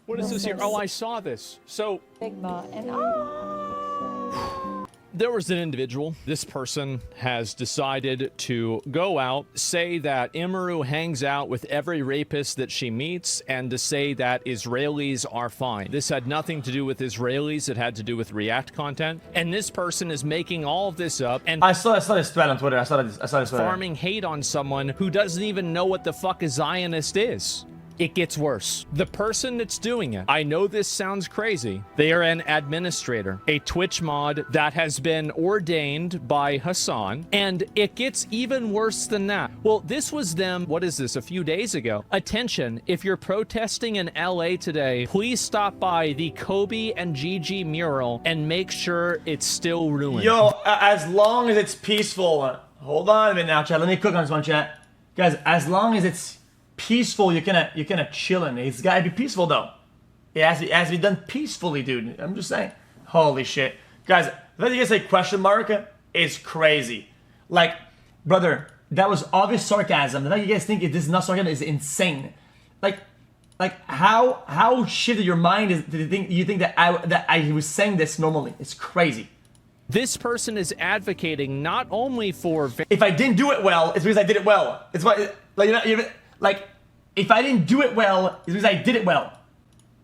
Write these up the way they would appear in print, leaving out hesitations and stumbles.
What is this here? Oh, I saw this. So Sigma and there was an individual. This person has decided to go out, say that Imuru hangs out with every rapist that she meets, and to say that Israelis are fine. This had nothing to do with Israelis. It had to do with React content. And this person is making all of this up and I saw this thread on Twitter. I saw this thread. farming hate on someone who doesn't even know what the fuck a Zionist is. It gets worse. The person that's doing it, I know this sounds crazy. They are an administrator, a Twitch mod that has been ordained by Hassan, and it gets even worse than that. Well, this was them, what is this, a few days ago. Attention, if you're protesting in LA today, please stop by the Kobe and Gigi mural and make sure it's still ruined. Yo, as long as it's peaceful. Hold on a minute now, chat. Let me click on this one, chat. Guys, as long as it's peaceful, you're gonna chillin'. It's gotta be peaceful though. It has to be done peacefully, dude. I'm just saying. Holy shit, guys! The fact you guys say question mark is crazy. Like, brother, that was obvious sarcasm. The fact you guys think this is not sarcasm is insane. Like how shifted your mind is? Did you think that I was saying this normally? It's crazy. This person is advocating not only for if I didn't do it well, it's because I did it well. It's why, like, if I didn't do it well, it's because I did it well.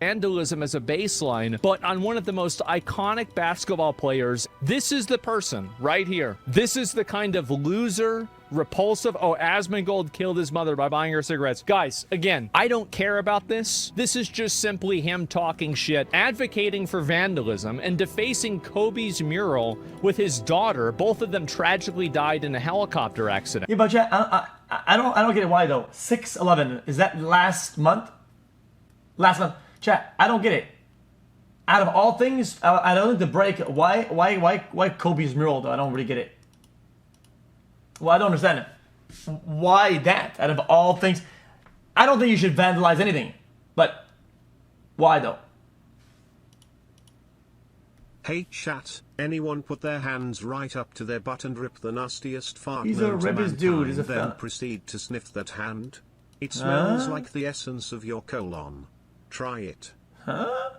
vandalism as a baseline, but on one of the most iconic basketball players. This is the person right here. This is the kind of loser, repulsive. Oh, Asmongold killed his mother by buying her cigarettes. Guys, again, I don't care about this. This is just simply him talking shit, advocating for vandalism, and defacing Kobe's mural with his daughter. Both of them tragically died in a helicopter accident. Yeah, but yeah, I don't get it. Why though? 6/11, is that last month? Last month, chat. I don't get it. Out of all things, I don't think the break. Why Kobe's mural though? I don't really get it. Well, I don't understand it. Why that? Out of all things, I don't think you should vandalize anything. But why though? Hey chat, anyone put their hands right up to their butt and rip the nastiest fart He's a known to ribbish dude, he's a mankind, then fella. proceed to sniff that hand? It smells like the essence of your colon. Try it. Huh?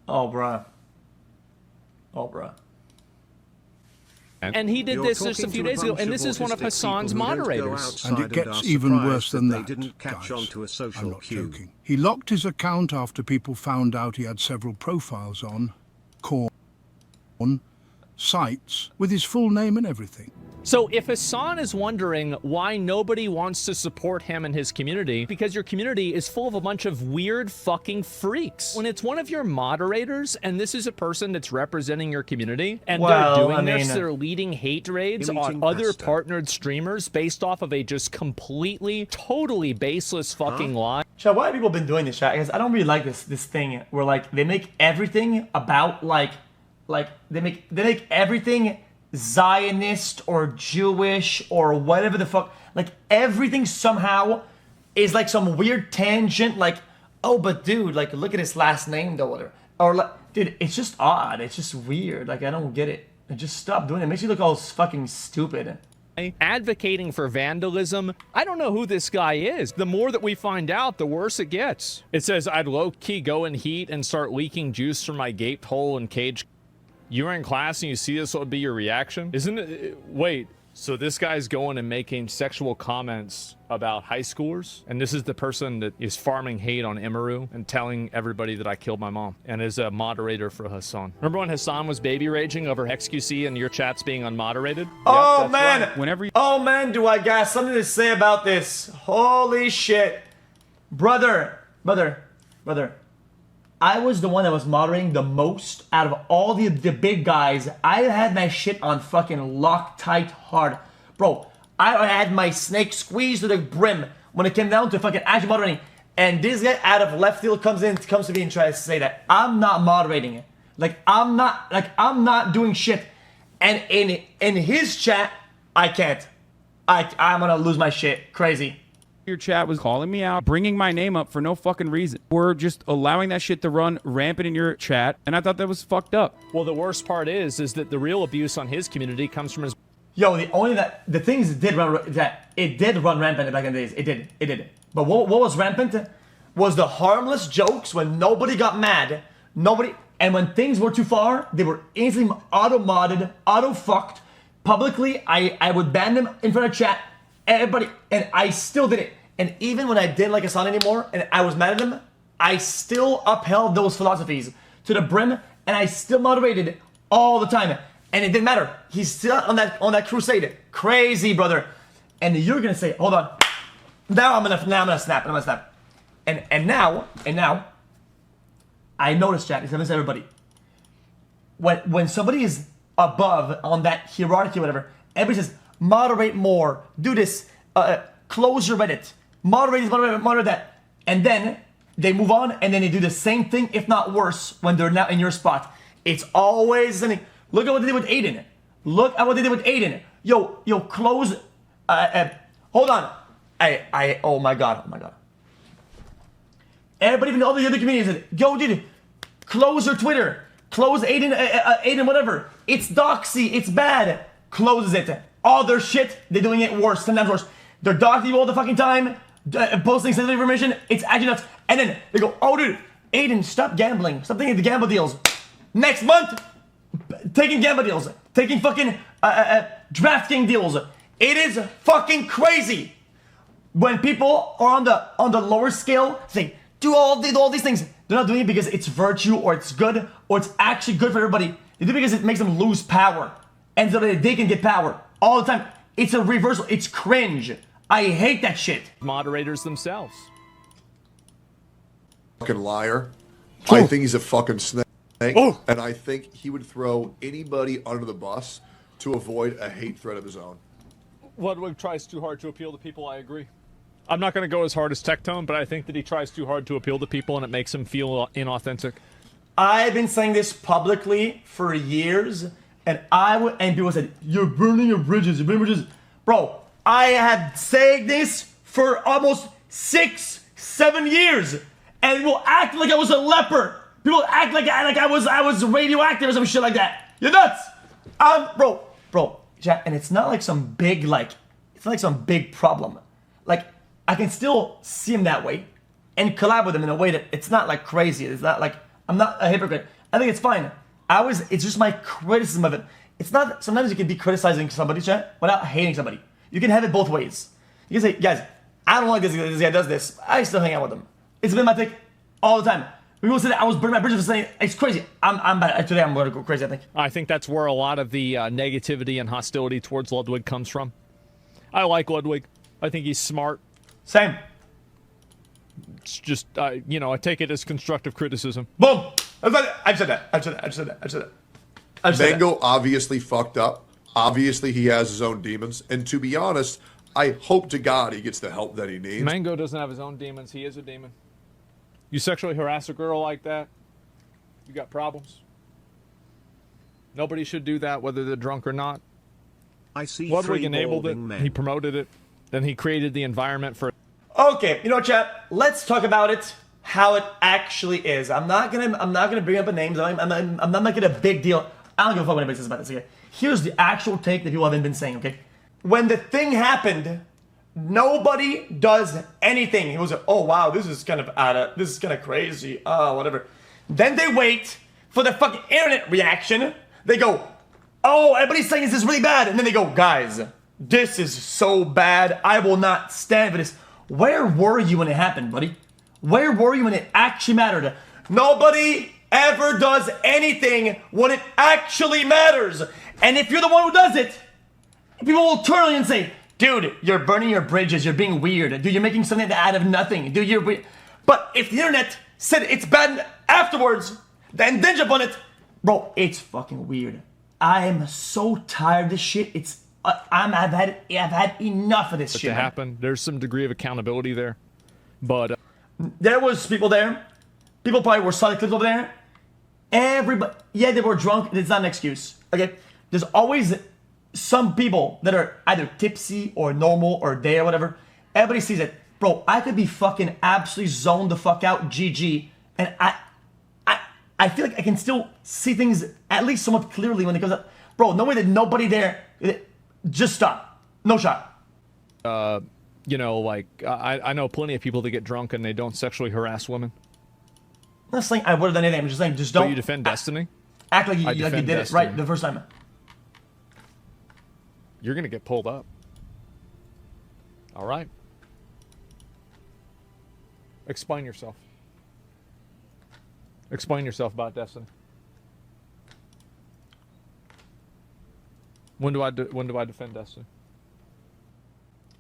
Oh, bruh. Oh, bruh. And he did this just a few days ago, and this is one of Hassan's moderators. And it gets even worse than that, didn't catch on to a social I'm not cue. joking. He locked his account after people found out he had several profiles on corn sites with his full name and everything. So if Hassan is wondering why nobody wants to support him and his community, because your community is full of a bunch of weird fucking freaks. When it's one of your moderators, and this is a person that's representing your community, and they're doing this, they're leading hate raids on other partnered streamers based off of a just completely, totally baseless fucking lie. Chat, why have people been doing this, chat? Because I don't really like this thing where like they make everything about like they make everything Zionist or Jewish or whatever the fuck. Like everything somehow is like some weird tangent. Like, oh, but dude, like look at his last name though, or like, dude, it's just odd. It's just weird. Like I don't get it. Just stop doing it. It makes you look all fucking stupid. Advocating for vandalism. I don't know who this guy is. The more that we find out, the worse it gets. It says, I'd low-key go in heat and start leaking juice from my gaped hole in cage. You're in class and you see this, what would be your reaction? Isn't it? Wait, so this guy's going and making sexual comments about high schoolers? And this is the person that is farming hate on Imuru and telling everybody that I killed my mom and is a moderator for Hassan. Remember when Hassan was baby raging over XQC and your chats being unmoderated? Oh, yep, man. right. Whenever Oh, man, do I got something to say about this. Holy shit. Brother. I was the one that was moderating the most out of all the big guys. I had my shit on fucking Loctite hard. Bro, I had my snake squeezed to the brim when it came down to fucking actually moderating. And this guy out of left field comes to me and tries to say that I'm not moderating it. I'm not doing shit. And in his chat, I can't. I'm gonna lose my shit. Crazy. Your chat was calling me out, bringing my name up for no fucking reason. We're just allowing that shit to run rampant in your chat, and I thought that was fucked up. Well, the worst part is that the real abuse on his community comes from his Yo, the things did run rampant back in the days. It did. But what was rampant was the harmless jokes when nobody got mad, and when things were too far, they were instantly auto-modded, auto-fucked. Publicly, I would ban them in front of chat, everybody, and I still did it. And even when I didn't like Asana anymore, and I was mad at them, I still upheld those philosophies to the brim, and I still moderated all the time. And it didn't matter. He's still on that crusade. Crazy, brother. And you're gonna say, hold on. Now I'm gonna snap. And now, I noticed, chat, it's gonna say everybody. When somebody is above on that hierarchy or whatever, everybody says, moderate more, do this, close your Reddit, moderate this, moderate that. And then they move on and then they do the same thing, if not worse, when they're now in your spot. It's always something. Look at what they did with Aiden. Yo, close, hold on. Oh my god. Everybody from all the other communities said, yo, dude, close your Twitter. Close Aiden, whatever. It's doxy, it's bad. Closes it. All their shit, they're doing it worse, sometimes worse. They're doxing you all the fucking time, posting sensitive information. It's actually nuts. And then they go, oh, dude, Aiden, stop gambling. Stop taking the gamble deals. Next month, taking gamble deals. Taking fucking DraftKings deals. It is fucking crazy. When people are on the lower scale, say, do all these things. They're not doing it because it's virtue or it's good or it's actually good for everybody. They do it because it makes them lose power. And so that they can get power all the time. It's a reversal. It's cringe. I hate that shit. Moderators themselves. Fucking liar. I think he's a fucking snake. And I think he would throw anybody under the bus to avoid a hate threat of his own. Ludwig tries too hard to appeal to people, I agree. I'm not going to go as hard as Tectone, but I think that he tries too hard to appeal to people and it makes him feel inauthentic. I've been saying this publicly for years, and people said, you're burning your bridges, Bro, I had said this for almost 6-7 years, and people act like I was a leper. People act like I was radioactive or some shit like that. You're nuts. Bro, Jack, and it's not like some big, problem. Like, I can still see him that way and collab with him in a way that it's not like crazy. It's not like, I'm not a hypocrite. I think it's fine. It's just my criticism of it. It's not, sometimes you can be criticizing somebody, chat, without hating somebody. You can have it both ways. You can say, guys, I don't like this guy does this. I still hang out with him. It's been my take all the time. People say that I was burning my bridges for saying it's crazy. Today I'm going to go crazy, I think. I think that's where a lot of the negativity and hostility towards Ludwig comes from. I like Ludwig. I think he's smart. Same. It's just, I take it as constructive criticism. Boom! I've said that. Mango obviously fucked up. Obviously he has his own demons. And to be honest, I hope to God he gets the help that he needs. Mango doesn't have his own demons. He is a demon. You sexually harass a girl like that, you got problems. Nobody should do that, whether they're drunk or not. I see. Ludwig enabled it. He promoted it. Then he created the environment for. Okay, you know what, chat? Let's talk about it. How it actually is. I'm not gonna bring up a name. I'm not making a big deal. I don't give a fuck what anybody says about this. Okay. Here's the actual take that people haven't been saying. Okay. When the thing happened, nobody does anything. He was like, oh wow, this is kind of crazy. Whatever. Then they wait for the fucking internet reaction. They go, oh, everybody's saying this is really bad. And then they go, guys, this is so bad. I will not stand for this. Where were you when it happened, buddy? Where were you when it actually mattered? Nobody ever does anything when it actually matters. And if you're the one who does it, people will turn on you and say, dude, you're burning your bridges. You're being weird. Dude, you're making something out of nothing. Dude, you're weird. But if the internet said it's bad afterwards, then jump on it. Bro, it's fucking weird. I am so tired of this shit. I've had enough of this shit. To happen. There's some degree of accountability there. But there was people there. People probably were solid clips over there. Everybody, yeah, they were drunk. It's not an excuse. Okay? There's always some people that are either tipsy or normal or there or whatever. Everybody sees it. Bro, I could be fucking absolutely zoned the fuck out, GG, and I feel like I can still see things at least somewhat clearly when it comes up. Bro, no way that nobody there, just stop. No shot. You know, like, I know plenty of people that get drunk and they don't sexually harass women. I'm not saying I would have done anything. I'm just saying, just don't. But you defend Destiny? Act like you did defend it Destiny. right the first time. You're gonna get pulled up. All right. Explain yourself. Explain yourself about Destiny. When do I defend Destiny?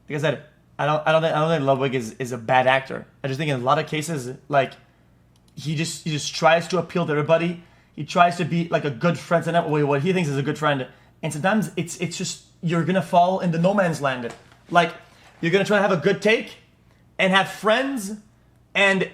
Like I said, I don't think Ludwig is a bad actor. I just think in a lot of cases, like he just tries to appeal to everybody. He tries to be like a good friend and what he thinks is a good friend. And sometimes it's just you're gonna fall into no man's land. Like you're gonna try to have a good take and have friends and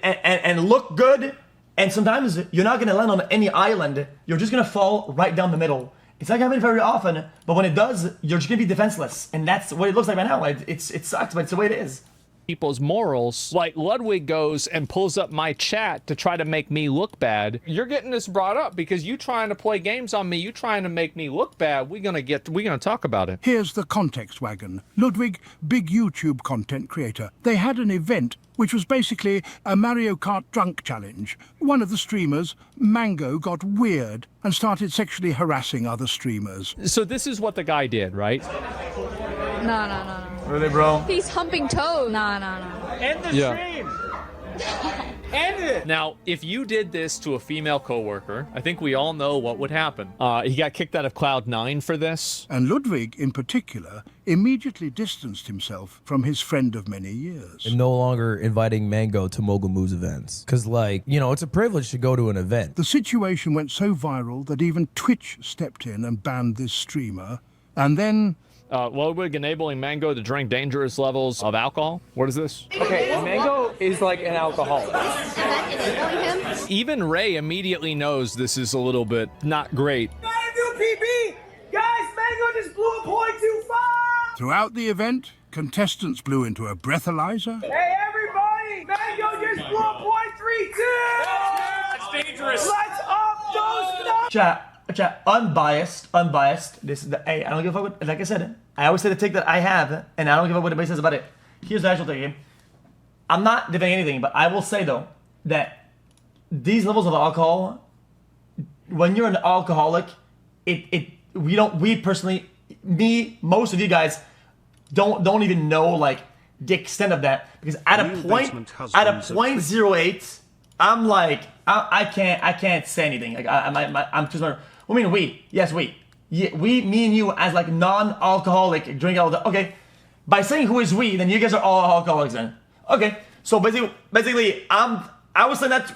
look good. And sometimes you're not gonna land on any island. You're just gonna fall right down the middle. It's not gonna happen very often, but when it does, you're just gonna be defenseless, and that's what it looks like right now. It sucks, but it's the way it is. People's morals, like Ludwig goes and pulls up my chat to try to make me look bad. You're getting this brought up because you trying to play games on me. You trying to make me look bad. We're gonna talk about it. Here's the context wagon. Ludwig, big YouTube content creator. They had an event which was basically a Mario Kart drunk challenge. One of the streamers, Mango, got weird and started sexually harassing other streamers. So this is what the guy did, right? No. Really, bro? He's humping toes. No. End the stream. End it. Now, if you did this to a female coworker, I think we all know what would happen. He got kicked out of Cloud9 for this. And Ludwig, in particular, immediately distanced himself from his friend of many years. And no longer inviting Mango to Mogul Moves events. Because, like, you know, it's a privilege to go to an event. The situation went so viral that even Twitch stepped in and banned this streamer. And then... Ludwig enabling Mango to drink dangerous levels of alcohol. What is this? Okay, Mango is like an alcoholic. Even Ray immediately knows this is a little bit not great. Gotta do PB! Guys, Mango just blew a .25! Throughout the event, contestants blew into a breathalyzer. Hey, everybody! Mango just blew a .32! That's dangerous! Let's up those numbers! Chat, unbiased. This is the hey, I don't give a fuck what, like I said, I always say the take that I have, and I don't give a fuck what anybody says about it. Here's the actual take. I'm not defending anything, but I will say though that these levels of alcohol, when you're an alcoholic, we personally, most of you guys don't even know like the extent of that, because at a .08, I'm like I can't say anything. Like I'm too smart. I mean, we. Yes, we. Yeah, we, me and you, as like non-alcoholic, drink all the. Okay, by saying who is we, then you guys are all alcoholics then. Okay, so basically, I was saying that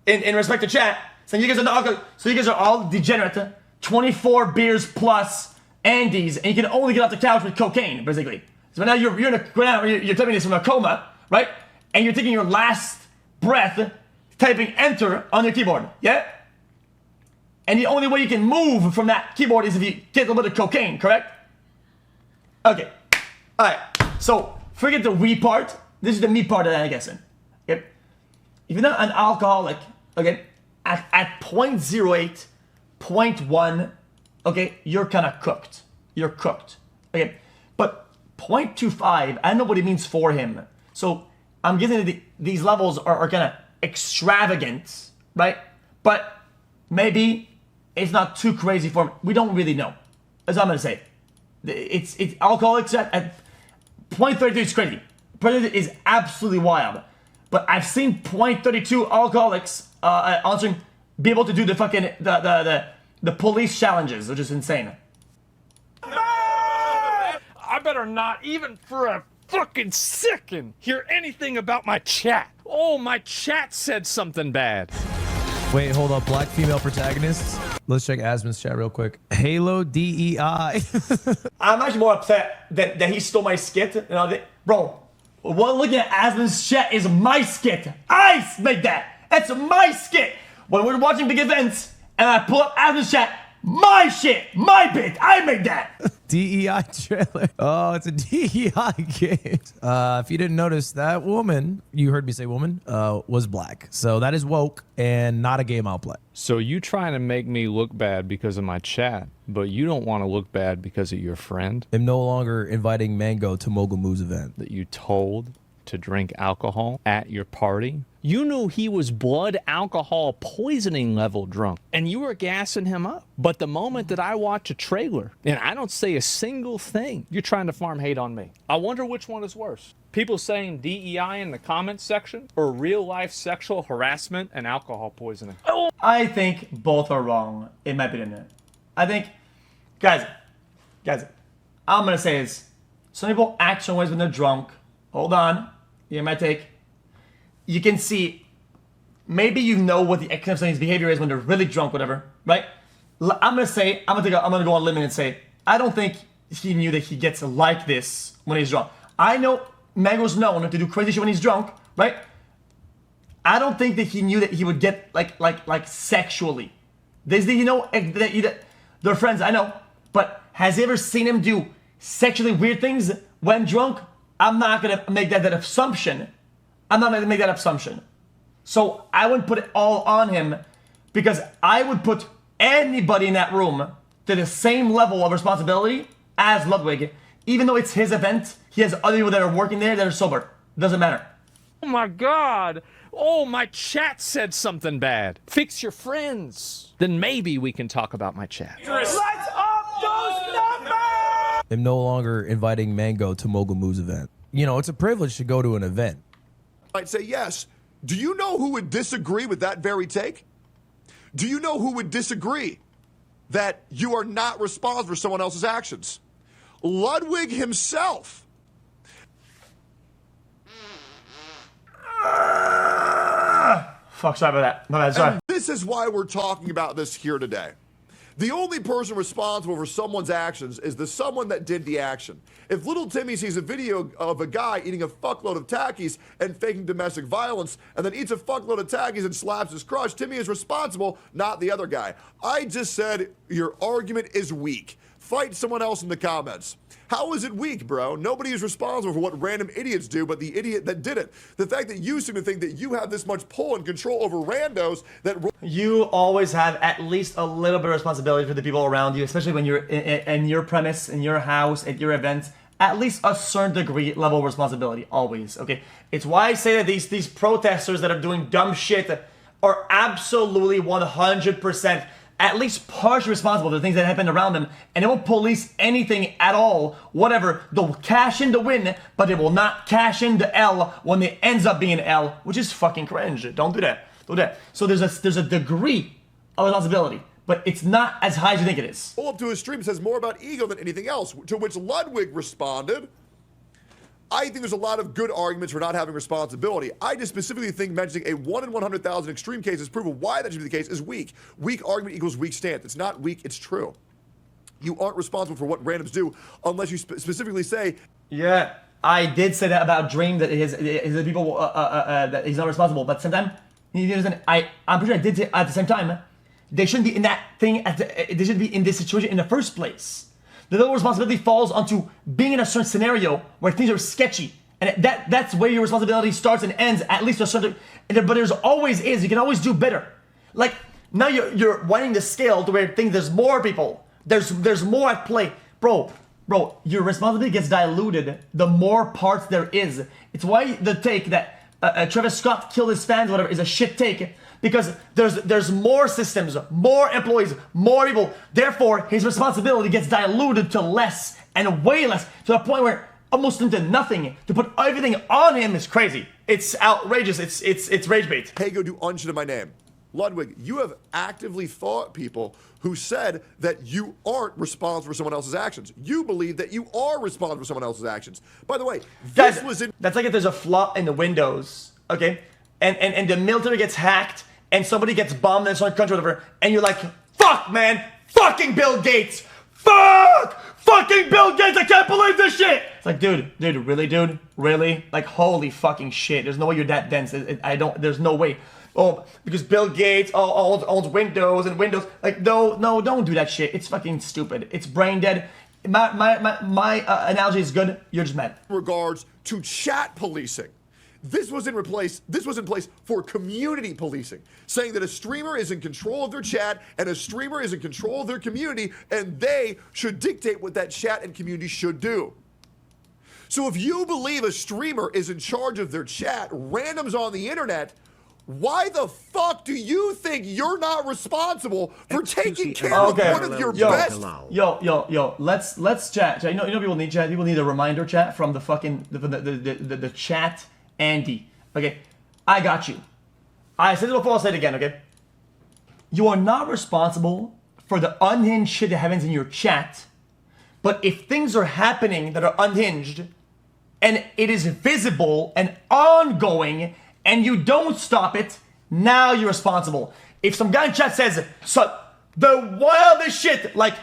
in respect to chat, saying you guys are not alcoholic, so you guys are all degenerate. 24 beers plus Andes, and you can only get off the couch with cocaine, basically. So now you're in you're telling me this from a coma, right? And you're taking your last breath, typing enter on your keyboard, yeah? And the only way you can move from that keyboard is if you get a little bit of cocaine, correct? Okay. Alright. So, forget the we part. This is the me part that I'm guessing. Okay? If you're not an alcoholic, okay, at .08, 0.1, okay, you're kind of cooked. You're cooked. Okay? But .25, I don't know what it means for him. So, I'm guessing that these levels are kind of extravagant, right? But maybe it's not too crazy for him. We don't really know. That's what I'm gonna say. It's alcoholics at .32 is crazy. .32 is absolutely wild. But I've seen .32 alcoholics on stream be able to do the fucking the police challenges, which is insane. I better not even for a fucking second hear anything about my chat. Oh, my chat said something bad. Wait, hold up. Black female protagonists. Let's check Asmon's chat real quick. Halo DEI. I'm actually more upset that he stole my skit. And all that. Bro, what looking at Asmon's chat is my skit. I made that. That's my skit. When we're watching big events and I pull up Asmon's chat, My shit, my bit. I made that. DEI trailer. Oh, it's a DEI game. If you didn't notice, that woman, you heard me say woman, was black. So that is woke and not a game I'll play. So you trying to make me look bad because of my chat, but you don't want to look bad because of your friend I'm no longer inviting Mango to Mogul Moo's event. that you told to drink alcohol at your party? You knew he was blood alcohol poisoning level drunk, and you were gassing him up. But the moment that I watch a trailer and I don't say a single thing, you're trying to farm hate on me. I wonder which one is worse. People saying DEI in the comments section or real life sexual harassment and alcohol poisoning. I think both are wrong, in my opinion. I think, guys, all I'm gonna say is, some people act some ways when they're drunk. Hold on, hear my take. You can see, maybe you know what the extent of someone's behavior is when they're really drunk, whatever, right? I'm gonna go on a limb and say, I don't think he knew that he gets like this when he's drunk. I know Mango's known to do crazy shit when he's drunk, right? I don't think that he knew that he would get like sexually. Did he know that they're friends? I know, but has he ever seen him do sexually weird things when drunk? I'm not gonna make that assumption. I'm not gonna make that assumption. So I wouldn't put it all on him, because I would put anybody in that room to the same level of responsibility as Ludwig. Even though it's his event, he has other people that are working there that are sober. Doesn't matter. Oh my God. Oh, my chat said something bad. Fix your friends. Then maybe we can talk about my chat. Let's up those numbers! I'm no longer inviting Mango to Mogul Moo's event. You know, it's a privilege to go to an event. I'd say yes. Do you know who would disagree with that very take? Do you know who would disagree that you are not responsible for someone else's actions? Ludwig himself. Fuck, sorry about that. My bad, sorry. And this is why we're talking about this here today. The only person responsible for someone's actions is the someone that did the action. If little Timmy sees a video of a guy eating a fuckload of Takis and faking domestic violence, and then eats a fuckload of Takis and slaps his crush, Timmy is responsible, not the other guy. I just said your argument is weak. Fight someone else in the comments. How is it weak, bro? Nobody is responsible for what random idiots do but the idiot that did it. The fact that you seem to think that you have this much pull and control over randos that... You always have at least a little bit of responsibility for the people around you, especially when you're in your premise, in your house, at your events. At least a certain degree level of responsibility, always, okay? It's why I say that these protesters that are doing dumb shit are absolutely 100% at least partially responsible for the things that happen around them, and they won't police anything at all, whatever. They'll cash in the win, but they will not cash in the L when it ends up being an L, which is fucking cringe. Don't do that. Don't do that. So there's a degree of responsibility, but it's not as high as you think it is. Pull up to his stream says more about ego than anything else, to which Ludwig responded, I think there's a lot of good arguments for not having responsibility. I just specifically think mentioning a 1 in 100,000 extreme cases proof of why that should be the case is weak. Weak argument equals weak stance. It's not weak, it's true. You aren't responsible for what randoms do unless you specifically say... Yeah, I did say that about Dream, that his people, that he's not responsible, but sometimes, I'm pretty sure I did say at the same time, they shouldn't be in that thing, they shouldn't be in this situation in the first place. The little responsibility falls onto being in a certain scenario where things are sketchy. And that's where your responsibility starts and ends, at least to a certain... But there's always is. You can always do better. Like, now you're winding the scale to where there's more people. There's more at play. Bro, your responsibility gets diluted the more parts there is. It's why the take that Travis Scott killed his fans, whatever, is a shit take. Because there's more systems, more employees, more people. Therefore, his responsibility gets diluted to less and way less, to the point where almost into nothing. To put everything on him is crazy. It's outrageous. It's rage bait. Hey, go do unshit in my name. Ludwig, you have actively fought people who said that you aren't responsible for someone else's actions. You believe that you are responsible for someone else's actions. By the way, this was in... That's like if there's a flaw in the Windows, okay? And the military gets hacked, and somebody gets bombed in a certain country or whatever, and you're like, fuck, man, fucking Bill Gates, fucking Bill Gates, I can't believe this shit. It's like, dude, really, dude? Really? Like, holy fucking shit. There's no way you're that dense. There's no way. oh, because Bill Gates owns Windows and Windows. Like, no, don't do that shit. It's fucking stupid. It's brain dead. My analogy is good. You're just mad. Regards to chat policing. This was in place for community policing, saying that a streamer is in control of their chat and a streamer is in control of their community, and they should dictate what that chat and community should do. So if you believe a streamer is in charge of their chat, randoms on the internet, why the fuck do you think you're not responsible for taking care of one of your best? Yo, let's chat. You know people need chat. People need a reminder chat from the fucking the chat Andy. Okay, I got you. I said it before. I'll say it again. Okay, you are not responsible for the unhinged shit that happens in your chat, but if things are happening that are unhinged, and it is visible and ongoing, and you don't stop it, now you're responsible. If some guy in chat says, so the wildest shit, like,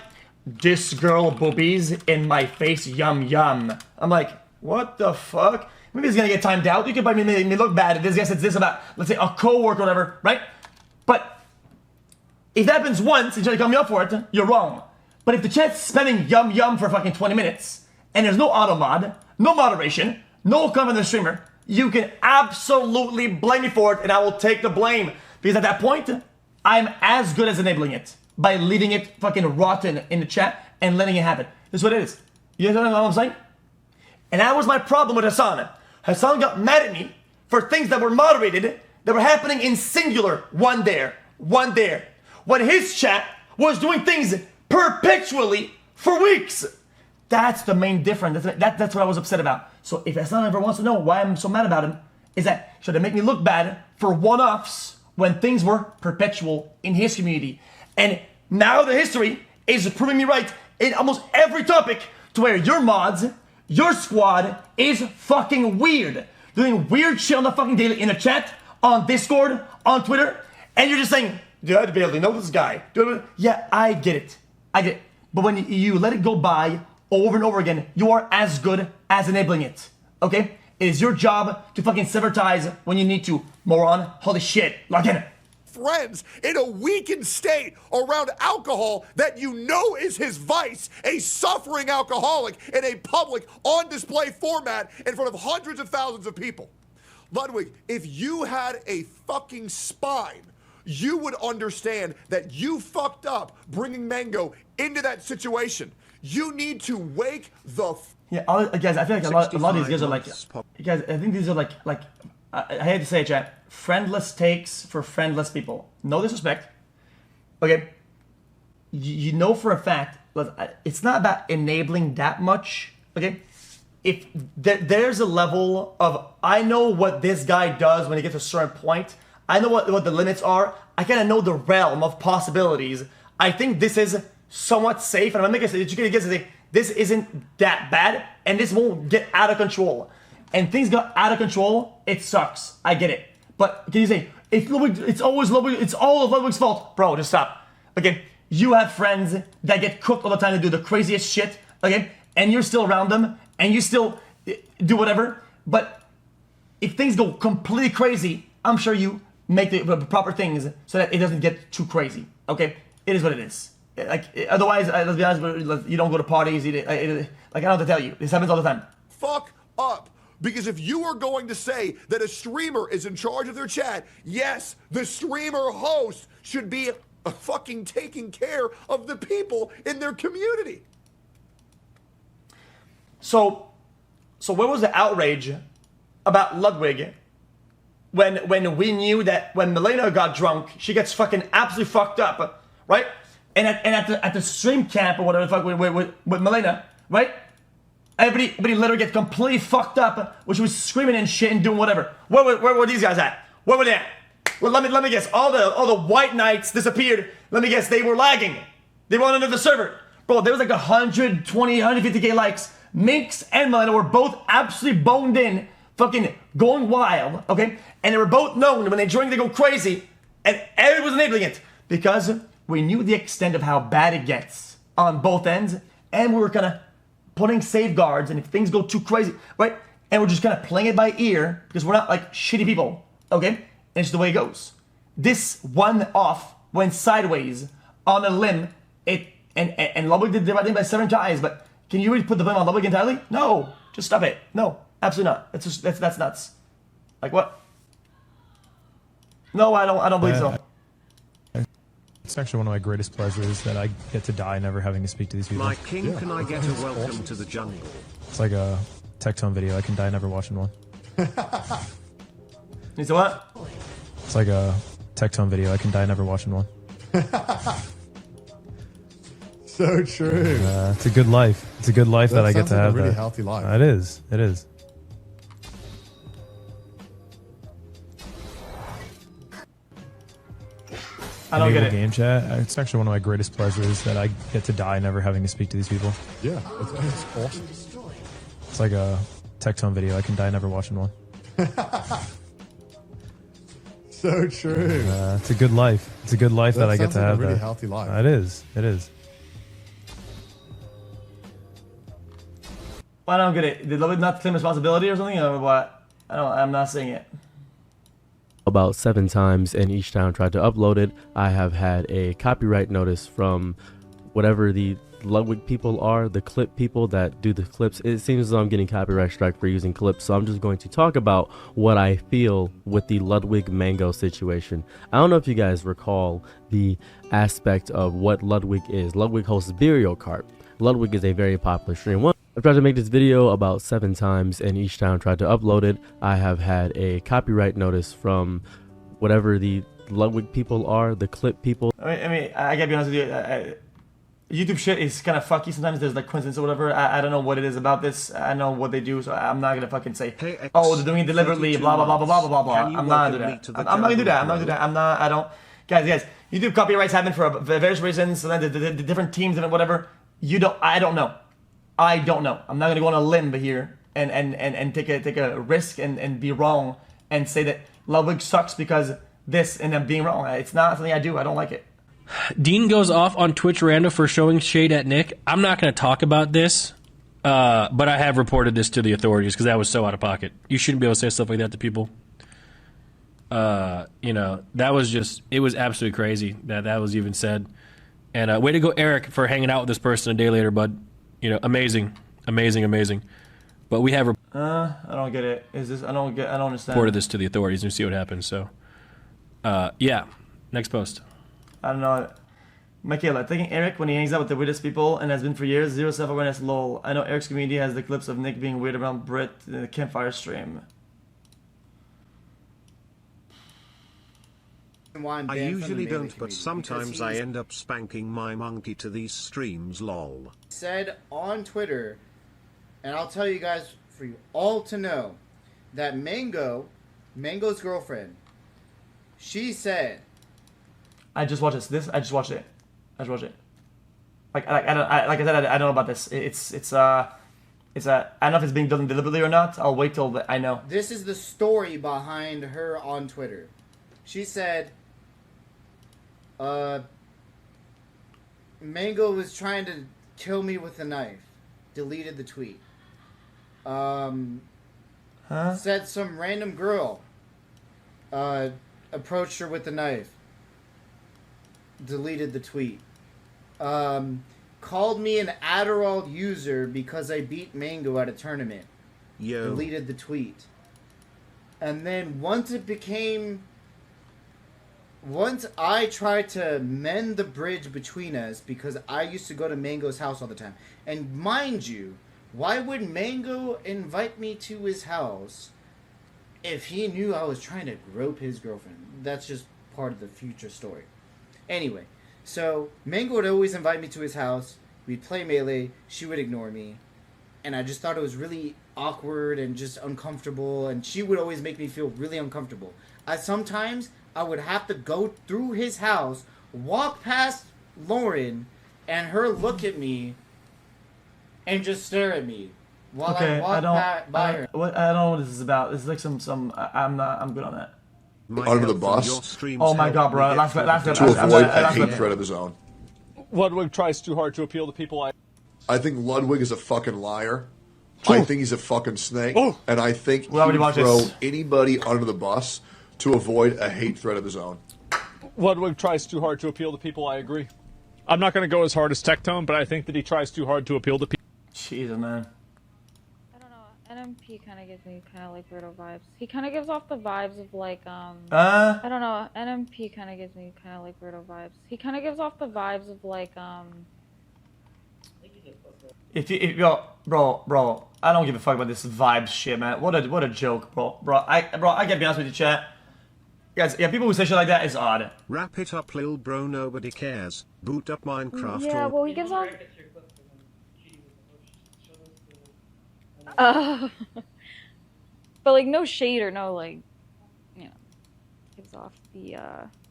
this girl boobies in my face, yum yum. I'm like, what the fuck? Maybe he's gonna get timed out. You can probably make me look bad if this guy says this about, let's say, a coworker or whatever, right? But if that happens once and you try to call me up for it, you're wrong. But if the chat's spending yum yum for fucking 20 minutes, and there's no auto mod, no moderation, no comment from the streamer, you can absolutely blame me for it, and I will take the blame. Because at that point, I'm as good as enabling it by leaving it fucking rotten in the chat and letting it happen. This is what it is. You know what I'm saying? And that was my problem with Hassan. Hassan got mad at me for things that were moderated, that were happening in singular, one there, one there. When his chat was doing things perpetually for weeks. That's the main difference. That's what I was upset about. So if Hassan ever wants to know why I'm so mad about him, is that should it make me look bad for one-offs when things were perpetual in his community? And now the history is proving me right in almost every topic to where your mods, your squad is fucking weird. Doing weird shit on the fucking daily in the chat, on Discord, on Twitter, and you're just saying, dude, I barely know this guy. Yeah, I get it. But when you let it go by over and over again, you are as good as enabling it. Okay? It is your job to fucking sever ties when you need to. Moron, holy shit. Lock in. Friends in a weakened state around alcohol that you know is his vice, a suffering alcoholic in a public on display format in front of hundreds of thousands of people. Ludwig, if you had a fucking spine, you would understand that you fucked up bringing Mango into that situation. You need to wake the yeah, guys, I feel like a lot of these guys are like, guys, I think these are like I hate to say it, chat, friendless takes for friendless people. No disrespect. Okay, you know for a fact, it's not about enabling that much. Okay, if there's a level of, I know what this guy does when he gets to a certain point. I know what the limits are. I kind of know the realm of possibilities. I think this is somewhat safe, and I'm gonna make it educated guess and say this isn't that bad, and this won't get out of control. And things got out of control, it sucks. I get it. But can you say it's always Ludwig, it's all of Ludwig's fault? Bro, just stop. Okay, you have friends that get cooked all the time to do the craziest shit. Okay, and you're still around them, and you still do whatever. But if things go completely crazy, I'm sure you make the proper things so that it doesn't get too crazy. Okay, it is what it is. Like, otherwise, let's be honest, you don't go to parties. Like, I don't have to tell you. This happens all the time. Fuck up. Because if you are going to say that a streamer is in charge of their chat, yes, the streamer host should be fucking taking care of the people in their community. So where was the outrage about Ludwig when we knew that when Milena got drunk, she gets fucking absolutely fucked up, right? And at the stream camp or whatever the fuck with Milena, right? Everybody literally gets completely fucked up when she was screaming and shit and doing whatever. Where were these guys at? Where were they at? Well, let me guess. All the white knights disappeared. Let me guess. They were lagging. They went into the server. Bro, there was like 120, 150k likes. Minx and Milena were both absolutely boned in, fucking going wild, okay? And they were both known when they drink, they go crazy. And everyone was enabling it because we knew the extent of how bad it gets on both ends. And we were kind of putting safeguards, and if things go too crazy, right? And we're just kind of playing it by ear because we're not like shitty people, okay? And it's the way it goes. this one off went sideways on a limb. And Ludwig did the right thing by 7 guys, but can you really put the blame on Ludwig entirely? No, just stop it. No, absolutely not. That's nuts. Like what? No, I don't believe so. It's actually one of my greatest pleasures that I get to die never having to speak to these people. My king, can I get a welcome to the jungle? It's like a Tectone video. I can die never watching one. You said what? It's like a Tectone video. I can die never watching one. So true. It's a good life. It's a good life that I get to have. A really that. healthy life. It is. It is. I don't get it. Game chat. It's actually one of my greatest pleasures that I get to die never having to speak to these people. Yeah, it's awesome. It's like a Tectone video. I can die never watching one. So true. It's a good life. It's a good life that I get to have. A really that. healthy life. It is. It is. I don't get it. Did Ludwig not claim responsibility or something, or what? I'm not seeing it. About 7 times, and each time I tried to upload it, I have had a copyright notice from whatever the Ludwig people are, the clip people that do the clips. It seems as though I'm getting copyright strike for using clips, so I'm just going to talk about what I feel with the Ludwig Mango situation. I don't know if you guys recall the aspect of what Ludwig is. Ludwig hosts Burial Cart. Ludwig is a very popular stream. I've tried to make this video about 7 times, and each time I tried to upload it, I have had a copyright notice from whatever the Ludwig people are, the clip people. I gotta be honest with you. YouTube shit is kind of fucky. Sometimes there's like coincidence or whatever. I don't know what it is about this. I know what they do, so I'm not gonna fucking say, oh, they're doing it deliberately, blah blah blah blah blah blah blah. I'm not gonna do that. I'm not gonna do that. I'm not gonna do that. I don't. Guys, YouTube copyrights happen for various reasons. So then the different teams and whatever. I don't know. I don't know. I'm not gonna go on a limb here and take a risk and be wrong and say that Ludwig sucks because this and I'm being wrong. It's not something I do. I don't like it. Dean goes off on Twitch rando for showing shade at Nick. I'm not going to talk about this, but I have reported this to the authorities because that was so out of pocket. You shouldn't be able to say stuff like that to people. You know, that was just, it was absolutely crazy that was even said. And way to go, Eric, for hanging out with this person a day later, bud. You know, amazing. But we have I don't get it. Is this? I don't understand. Reported this to the authorities and see what happens. So, yeah, next post. I don't know. Michaela, taking Eric when he hangs out with the weirdest people and has been for years. Zero self-awareness, lol. I know Eric's community has the clips of Nick being weird around Brit in the campfire stream. I usually don't, but sometimes I end up spanking my monkey to these streams, lol. Said on Twitter, and I'll tell you guys for you all to know, that Mango's girlfriend, she said, I just watched this. I just watched it. Like I said, I don't know about this. I don't know if it's being done deliberately or not. I'll wait till I know. This is the story behind her on Twitter. She said, Mango was trying to kill me with a knife. Deleted the tweet. Said some random girl approached her with a knife. Deleted the tweet. Called me an Adderall user because I beat Mango at a tournament. Yo. Deleted the tweet. And then once I tried to mend the bridge between us because I used to go to Mango's house all the time. And mind you, why would Mango invite me to his house if he knew I was trying to grope his girlfriend? That's just part of the future story. Anyway, so Mango would always invite me to his house. We'd play Melee. She would ignore me. And I just thought it was really awkward and just uncomfortable. And she would always make me feel really uncomfortable. Sometimes I would have to go through his house, walk past Lauren, and her look at me and just stare at me while I walk by her. I don't know what this is about. It's like some. I'm good on that. Under the bus. Oh my god, bro! Last to avoid a hate threat of his own. Ludwig tries too hard to appeal to people. I think Ludwig is a fucking liar. I think he's a fucking snake, and I think he would throw anybody under the bus to avoid a hate threat of his own. Ludwig tries too hard to appeal to people, I agree. I'm not going to go as hard as Tectone, but I think that he tries too hard to appeal to people. Jesus, man. I don't know. NMP kind of gives me kind of like weirdo vibes. He kind of gives off the vibes of like I don't know. NMP kind of gives me kind of like weirdo vibes. He kind of gives off the vibes of like If bro, I don't give a fuck about this vibes shit, man. What a joke, bro. I gotta be honest with you, chat. Guys, yeah, people who say shit like that is odd. Wrap it up, lil bro, nobody cares. Boot up Minecraft. yeah. or Well, he gives off. But like no shade or no like, you know, gives off the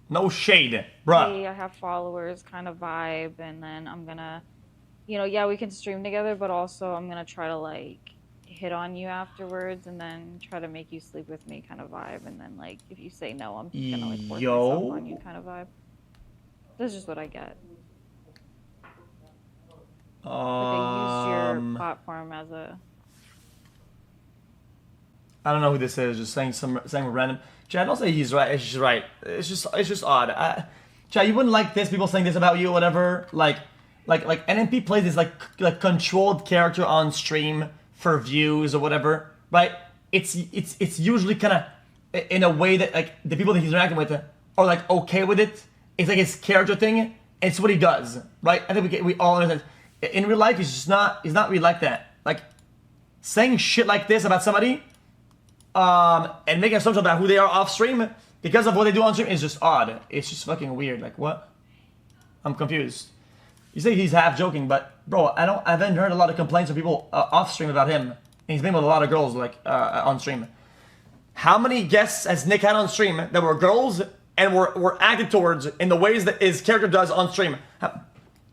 No shade, bruh. hey, I have followers kind of vibe, and then I'm gonna, you know, yeah, we can stream together, but also I'm gonna try to like hit on you afterwards, and then try to make you sleep with me kind of vibe, and then like if you say no, I'm gonna like force myself on you kind of vibe. That's just what I get. Like I use your platform as a. I don't know who this is. Just saying random. Chad, don't say he's right. It's just right. It's just odd. Chad, you wouldn't like this. People saying this about you, or whatever. Like NMP plays this like controlled character on stream for views or whatever, right? It's usually kind of in a way that like the people that he's interacting with are like okay with it. It's like his character thing. It's what he does, right? I think we all understand. In real life, he's not really like that. Like saying shit like this about somebody, and making assumptions about who they are off stream because of what they do on stream is just odd. It's just fucking weird. Like what? I'm confused. You say he's half joking, but bro, I haven't heard a lot of complaints from people off stream about him. And he's been with a lot of girls like on stream. How many guests has Nick had on stream that were girls and were acted towards in the ways that his character does on stream?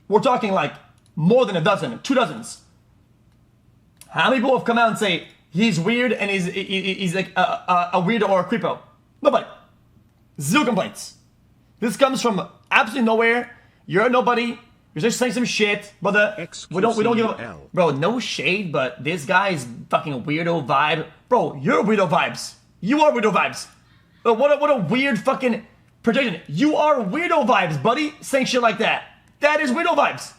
We're talking like more than a dozen, 2 dozens. How many people have come out and say he's weird and he's like a weirdo or a creepo? Nobody. 0 complaints. This comes from absolutely nowhere. You're a nobody. You're just saying some shit, brother. We don't give a... Bro, no shade, but this guy's fucking weirdo vibe. Bro, you're weirdo vibes. You are weirdo vibes. What a weird fucking projection. You are weirdo vibes, buddy, saying shit like that. That is weirdo vibes.